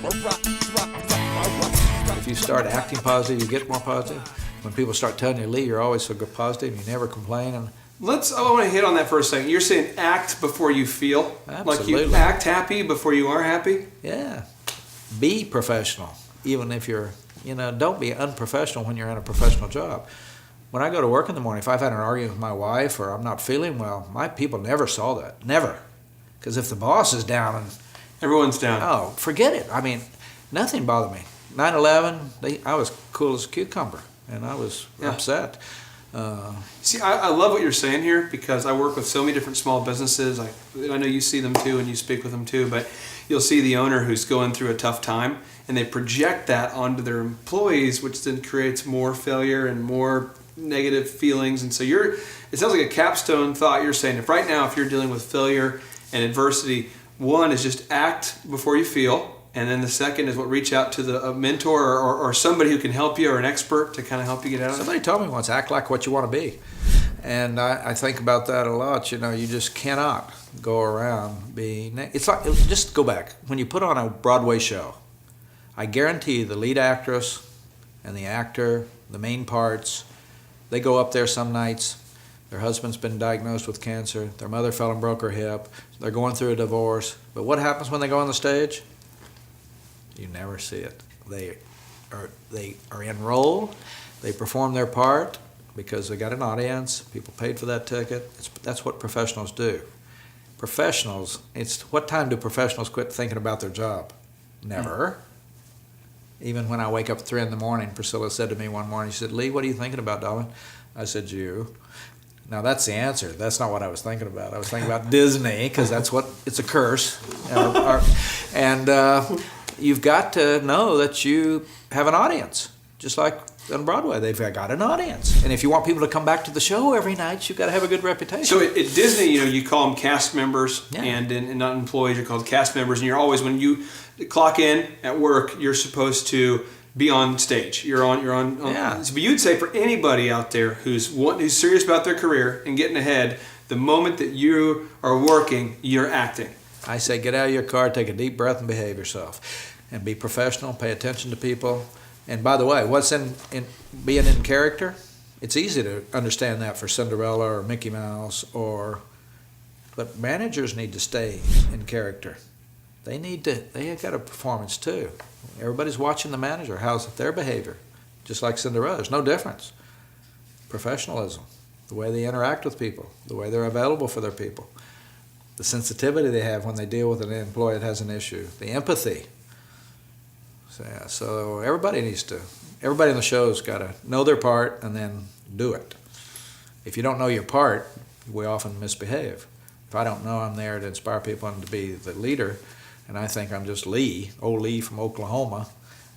If you start acting positive, you get more positive. When people start telling you, Lee, you're always so good positive, you never complain. And I want to hit on that for a second. You're saying act before you feel. Absolutely. Like you act happy before you are happy? Yeah. Be professional, even if you're, don't be unprofessional when you're in a professional job. When I go to work in the morning, if I've had an argument with my wife or I'm not feeling well, my people never saw that. Never. Because if the boss is down and... Everyone's down. Oh, forget it. I mean, nothing bothered me. 9/11, I was cool as a cucumber, and I was upset. See, I love what you're saying here because I work with so many different small businesses. I know you see them too and you speak with them too, but you'll see the owner who's going through a tough time and they project that onto their employees, which then creates more failure and more negative feelings. And so it sounds like a capstone thought you're saying. If right now, if you're dealing with failure and adversity, one is just act before you feel. And then the second is reach out to a mentor or somebody who can help you or an expert to kind of help you get out of it. Somebody told me once, act like what you want to be. And I think about that a lot. You just cannot go around being... It's like, just go back. When you put on a Broadway show, I guarantee you the lead actress and the actor, the main parts, they go up there some nights, their husband's been diagnosed with cancer, their mother fell and broke her hip, they're going through a divorce. But what happens when they go on the stage? You never see it. They are enrolled, they perform their part because they got an audience, people paid for that ticket. That's what professionals do. Professionals, what time do professionals quit thinking about their job? Never. Even when I wake up at 3 in the morning, Priscilla said to me one morning, she said, Lee, what are you thinking about, darling? I said, you. Now that's the answer. That's not what I was thinking about. I was thinking about Disney because it's a curse. You've got to know that you have an audience, just like on Broadway. They've got an audience. And if you want people to come back to the show every night, you've got to have a good reputation. So at Disney, you call them cast members, and not employees, you're called cast members. And you're always, when you clock in at work, you're supposed to be on stage. You're on. Yeah. So, but you'd say for anybody out there who's serious about their career and getting ahead, the moment that you are working, you're acting. I say get out of your car, take a deep breath, and behave yourself. And be professional, pay attention to people. And by the way, what's in being in character? It's easy to understand that for Cinderella or Mickey Mouse, but managers need to stay in character. They have got a performance too. Everybody's watching the manager. How's their behavior? Just like Cinderella, there's no difference. Professionalism, the way they interact with people, the way they're available for their people, the sensitivity they have when they deal with an employee that has an issue, the empathy. So everybody in the show's got to know their part and then do it. If you don't know your part, we often misbehave. If I don't know I'm there to inspire people and to be the leader, and I think I'm just old Lee from Oklahoma,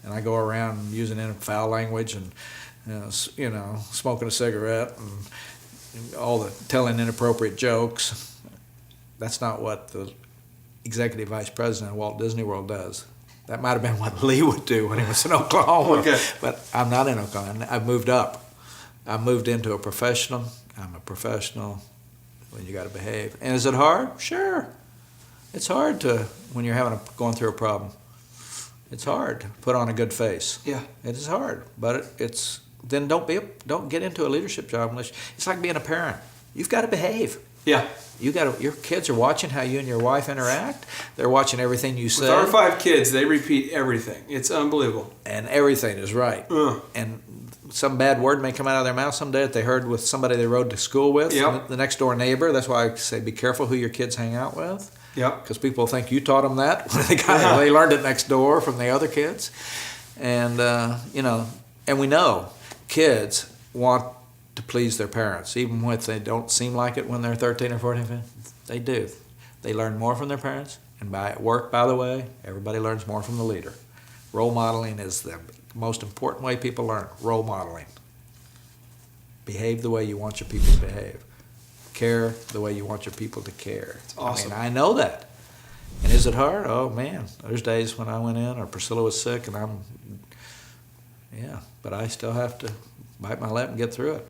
and I go around using foul language and smoking a cigarette and all the telling inappropriate jokes, that's not what the executive vice president of Walt Disney World does. That might have been what Lee would do when he was in Oklahoma. Okay. But I'm not in Oklahoma. I've moved up. I moved into a professional. I'm a professional. When you got to behave. And is it hard? Sure. It's hard when you're going through a problem. It's hard to put on a good face. Yeah. It is hard. But then don't get into a leadership job unless it's like being a parent. You've got to behave. Yeah. Your kids are watching how you and your wife interact. They're watching everything you say. With our 5 kids, they repeat everything. It's unbelievable. And everything is right. And some bad word may come out of their mouth someday that they heard with somebody they rode to school with, the next door neighbor. That's why I say be careful who your kids hang out with. Yep. Because people think you taught them that. They learned it next door from the other kids. And, and we know kids want to please their parents, even if they don't seem like it when they're 13 or 14. They do. They learn more from their parents. And at work, by the way, everybody learns more from the leader. Role modeling is the most important way people learn. Role modeling. Behave the way you want your people to behave. Care the way you want your people to care. It's awesome. I know that. And is it hard? Oh, man. There's days when I went in or Priscilla was sick and but I still have to bite my lip and get through it.